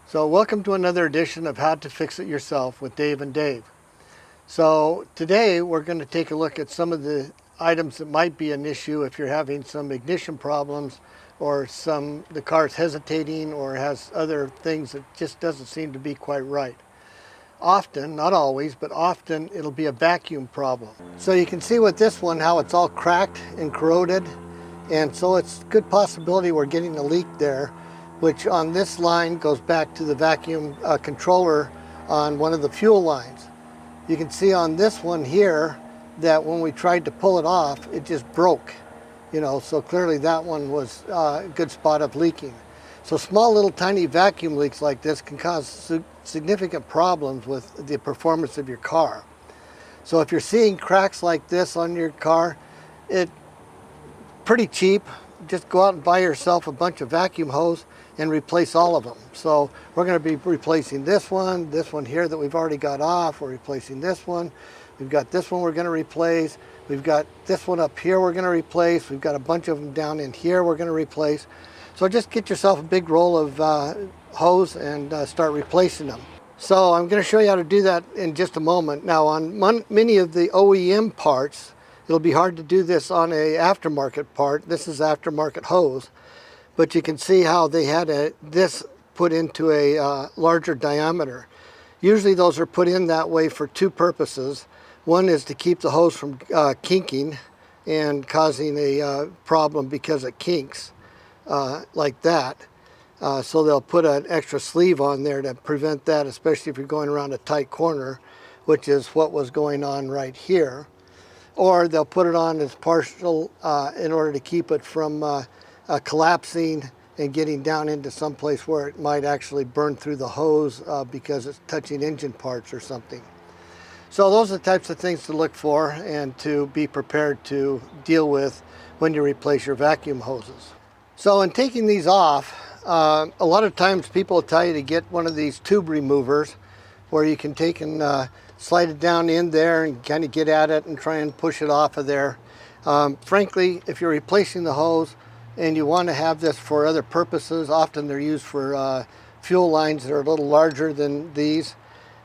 So welcome to another edition of How to Fix It Yourself with Dave and Dave. So today we're going to take a look at some of the items that might be an issue if you're having some ignition problems or the car's hesitating or has other things that just doesn't seem to be quite right. Often, not always, but often it'll be a vacuum problem. So you can see with this one how it's all cracked and corroded, and so it's a good possibility we're getting a leak there, which on this line goes back to the vacuum controller on one of the fuel lines. You can see on this one here that when we tried to pull it off, it just broke. So clearly that one was a good spot of leaking. So small little tiny vacuum leaks like this can cause significant problems with the performance of your car. So if you're seeing cracks like this on your car, it's pretty cheap. Just go out and buy yourself a bunch of vacuum hose and replace all of them. So we're going to be replacing this one here that we've already got off. We're replacing this one. We've got this one we're going to replace. We've got this one up here we're going to replace. We've got a bunch of them down in here we're going to replace. So just get yourself a big roll of hose and start replacing them. So I'm going to show you how to do that in just a moment. Now on many of the OEM parts, it'll be hard to do this on a aftermarket part. This is aftermarket hose. But you can see how they had this put into a larger diameter. Usually those are put in that way for two purposes. One is to keep the hose from kinking and causing a problem because it kinks like that. So they'll put an extra sleeve on there to prevent that, especially if you're going around a tight corner, which is what was going on right here. Or they'll put it on as partial in order to keep it from collapsing and getting down into some place where it might actually burn through the hose because it's touching engine parts or something. So those are the types of things to look for and to be prepared to deal with when you replace your vacuum hoses. So in taking these off, a lot of times people will tell you to get one of these tube removers where you can take and slide it down in there and kind of get at it and try and push it off of there. Frankly, if you're replacing the hose and you want to have this for other purposes, often they're used for fuel lines that are a little larger than these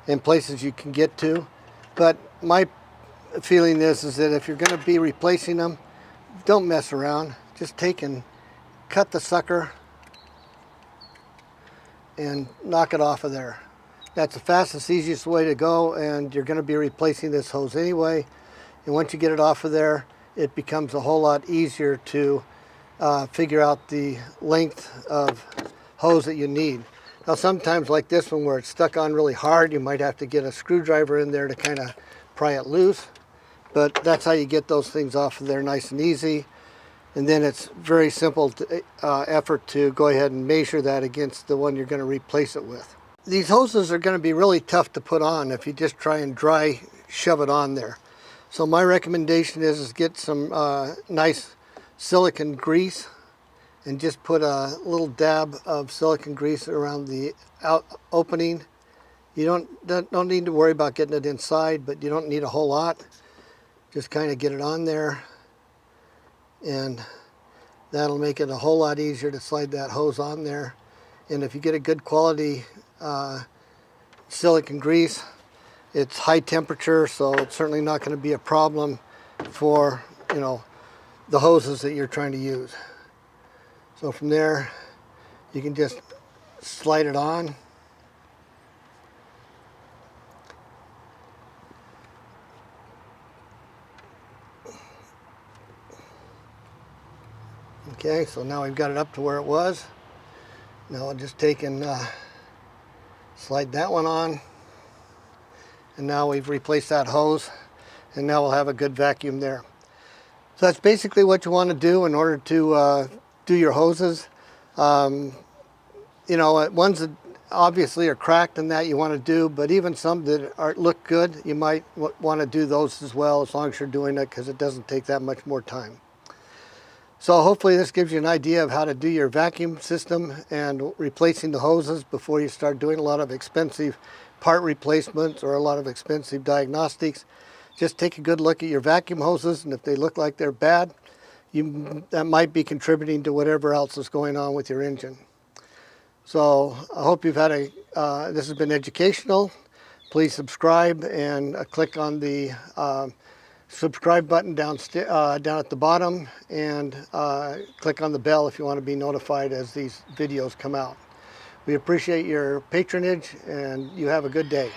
in places you can get to. But my feeling is that if you're going to be replacing them, don't mess around. Just take and cut the sucker and knock it off of there. That's the fastest, easiest way to go, and you're going to be replacing this hose anyway. And once you get it off of there, it becomes a whole lot easier to figure out the length of hose that you need. Now sometimes like this one where it's stuck on really hard, you might have to get a screwdriver in there to kind of pry it loose. But that's how you get those things off of there nice and easy. And then it's very simple effort to go ahead and measure that against the one you're going to replace it with. These hoses are going to be really tough to put on if you just try and dry shove it on there. So my recommendation is get some nice silicone grease and just put a little dab of silicone grease around the opening. You don't need to worry about getting it inside, but you don't need a whole lot. Just kind of get it on there, and that'll make it a whole lot easier to slide that hose on there. And if you get a good quality silicone grease, it's high temperature, so it's certainly not going to be a problem for the hoses that you're trying to use. So from there, you can just slide it on. Okay, so now we've got it up to where it was. Now I'll just take and slide that one on. And now we've replaced that hose, and now we'll have a good vacuum there. So that's basically what you want to do in order to do your hoses. Ones that obviously are cracked and that you want to do, but even some that look good, you might want to do those as well, as long as you're doing it, because it doesn't take that much more time. So hopefully this gives you an idea of how to do your vacuum system and replacing the hoses before you start doing a lot of expensive part replacements or a lot of expensive diagnostics. Just take a good look at your vacuum hoses, and if they look like they're bad, that might be contributing to whatever else is going on with your engine. So I hope you've had this has been educational. Please subscribe and click on the subscribe button down at the bottom, and click on the bell if you want to be notified as these videos come out. We appreciate your patronage, and you have a good day.